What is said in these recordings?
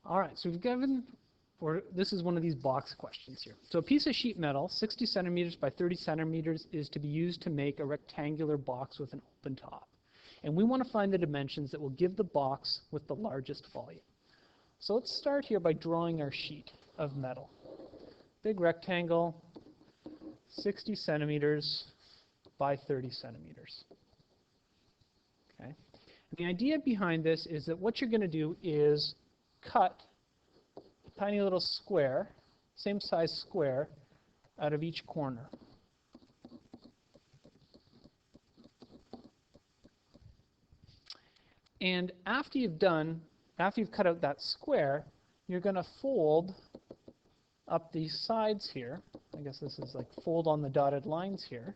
All right, so we've given, or this is one of these box questions here. So a piece of sheet metal, 60 centimeters by 30 centimeters, is to be used to make a rectangular box with an open top. And we want to find the dimensions that will give the box with the largest volume. So let's start here by drawing our sheet of metal. Big rectangle, 60 centimeters by 30 centimeters. Okay. And the idea behind this is that what you're going to do is cut a tiny little square, same size square, out of each corner. And after you've cut out that square, you're going to fold up these sides here. I guess this is like fold on the dotted lines here.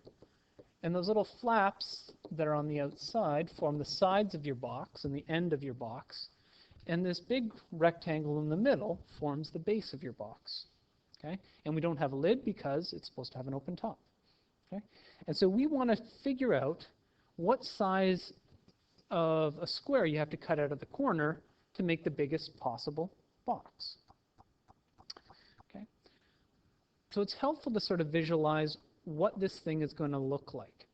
And those little flaps that are on the outside form the sides of your box and the end of your box. And this big rectangle in the middle forms the base of your box. Okay? And we don't have a lid because it's supposed to have an open top. Okay? And so we want to figure out what size of a square you have to cut out of the corner to make the biggest possible box. Okay? So it's helpful to sort of visualize what this thing is going to look like.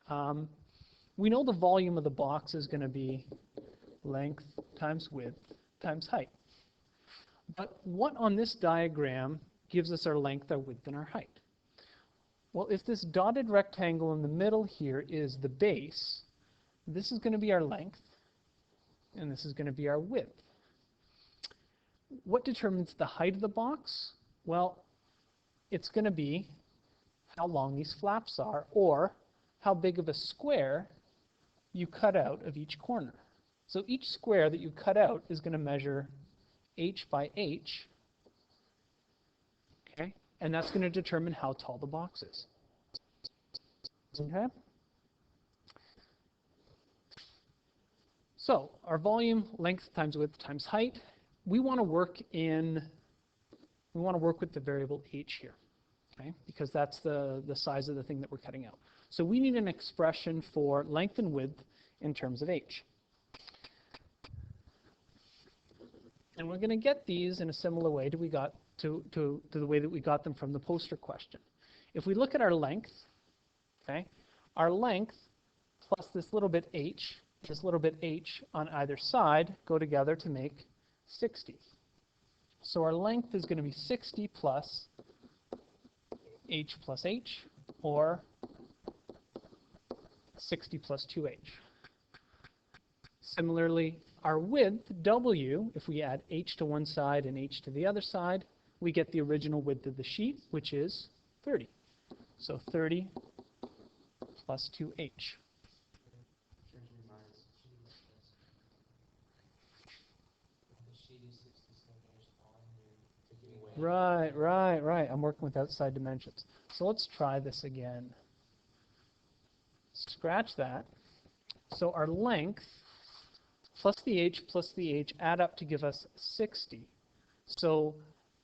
We know the volume of the box is going to be length times width times height. But what on this diagram gives us our length, our width, and our height? Well, if this dotted rectangle in the middle here is the base, this is going to be our length, and this is going to be our width. What determines the height of the box? Well, it's going to be how long these flaps are, or how big of a square you cut out of each corner. So each square that you cut out is going to measure h by h, okay? And that's going to determine how tall the box is. Okay? So our volume, length times width times height, we want to work with the variable h here, okay? Because that's the size of the thing that we're cutting out. So we need an expression for length and width in terms of h. And we're going to get these in a similar way to the way that we got them from the poster question. If we look at our length, okay, our length plus this little bit h, this little bit h on either side go together to make 60. So our length is going to be 60 plus h plus h, or 60 plus 2h. Similarly, our width, w, if we add h to one side and h to the other side, we get the original width of the sheet, which is 30. So 30 plus 2h. Right. I'm working with outside dimensions. So let's try this again. Scratch that. So our length plus the h add up to give us 60. So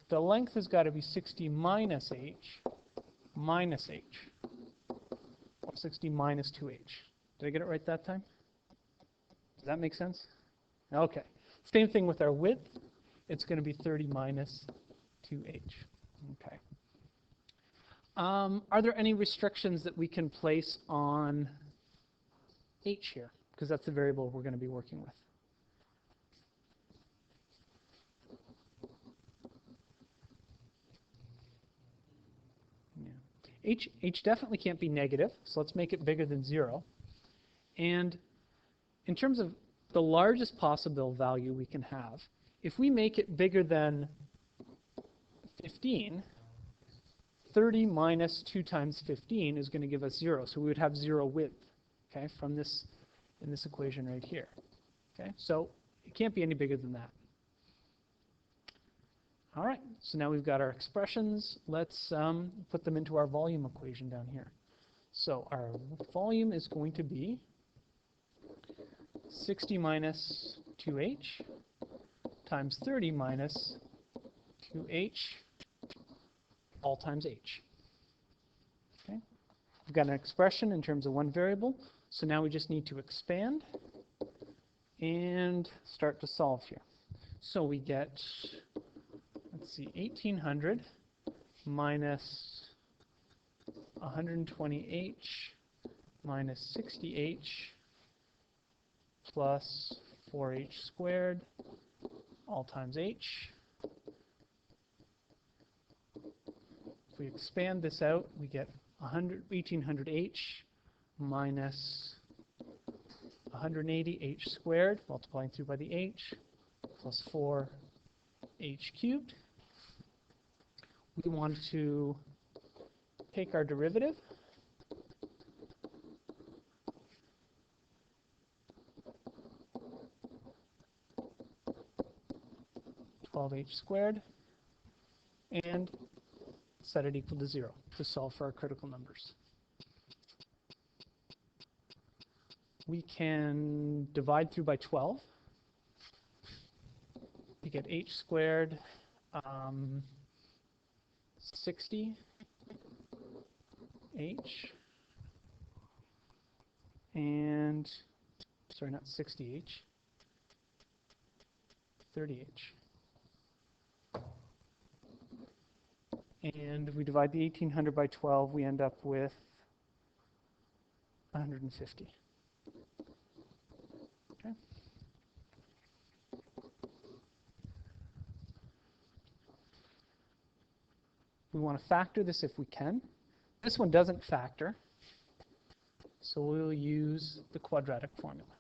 the length has got to be 60 minus h, or 60 minus 2h. Did I get it right that time? Does that make sense? Okay. Same thing with our width. It's going to be 30 minus 2h. Okay. Are there any restrictions that we can place on h here? Because that's the variable we're going to be working with. Yeah. H definitely can't be negative, so let's make it bigger than 0. And in terms of the largest possible value we can have, if we make it bigger than 15, 30 minus 2 times 15 is going to give us 0. So we would have 0 width, okay, from this in this equation right here. Okay, so it can't be any bigger than that. All right, so now we've got our expressions. Let's put them into our volume equation down here. So our volume is going to be 60 minus 2h times 30 minus 2h all times h. Okay, we've got an expression in terms of one variable. So now we just need to expand and start to solve here. So we get let's see, 1800 minus 120h minus 60h plus 4h squared all times h. If we expand this out, we get 1800h minus 180h squared, multiplying through by the h, plus 4h cubed. We want to take our derivative. (12h squared) and set it equal to 0 to solve for our critical numbers. We can divide through by 12. You get h squared 60h and, sorry, not 60h, 30h. And we divide the 1800 by 12, we end up with 150. Okay. We want to factor this if we can. This one doesn't factor, so we'll use the quadratic formula.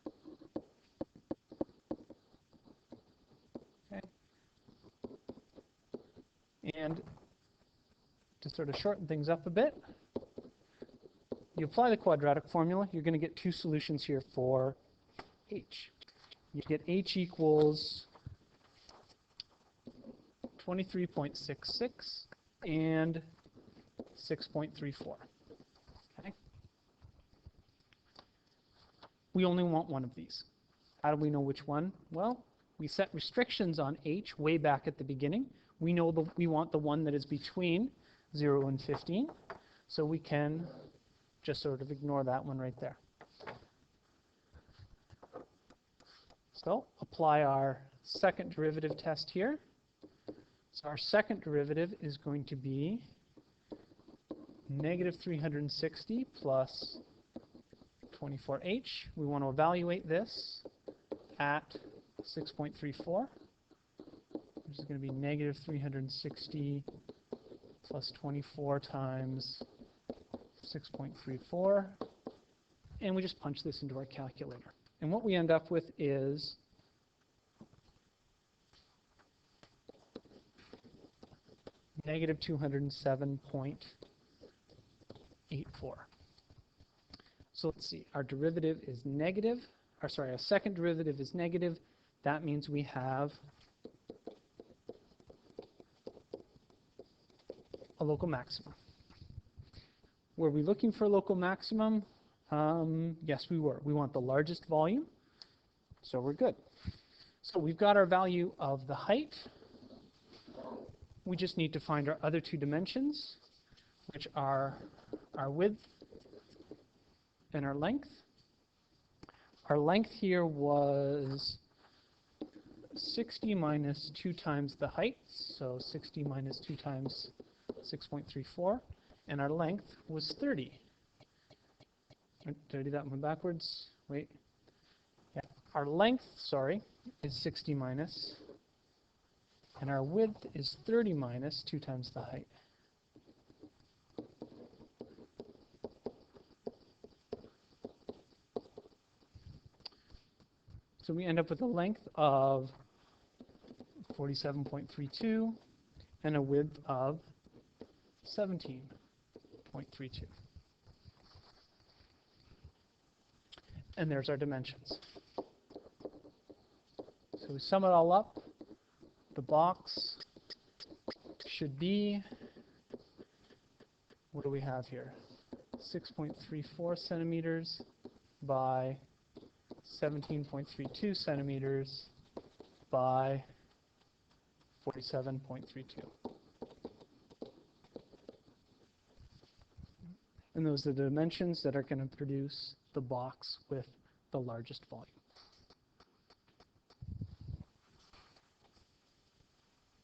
Okay. And to sort of shorten things up a bit, you apply the quadratic formula, you're going to get two solutions here for h. You get h equals 23.66 and 6.34. Okay. We only want one of these. How do we know which one? Well, we set restrictions on h way back at the beginning. We know we want the one that is between 0 and 15, so we can just sort of ignore that one right there. So apply our second derivative test here. So our second derivative is going to be negative 360 plus 24h. We want to evaluate this at 6.34, which is going to be negative 360 plus 24 times 6.34. And we just punch this into our calculator. And what we end up with is negative 207.84. So let's see, our derivative is negative, or sorry, our second derivative is negative. That means we have a local maximum. Were we looking for a local maximum? Yes, we were. We want the largest volume, so we're good. So we've got our value of the height. We just need to find our other two dimensions, which are our width and our length. Our length here was 60 minus 2 times the height, so 60 minus 2 times 6.34, and our length was 30. Did I do that one backwards? Wait. Yeah. Our length, sorry, is 60 minus, and our width is 30 minus 2 times the height. So we end up with a length of 47.32 and a width of 17.32. And there's our dimensions. So we sum it all up. The box should be, what do we have here? 6.34 centimeters by 17.32 centimeters by 47.32. And those are the dimensions that are going to produce the box with the largest volume.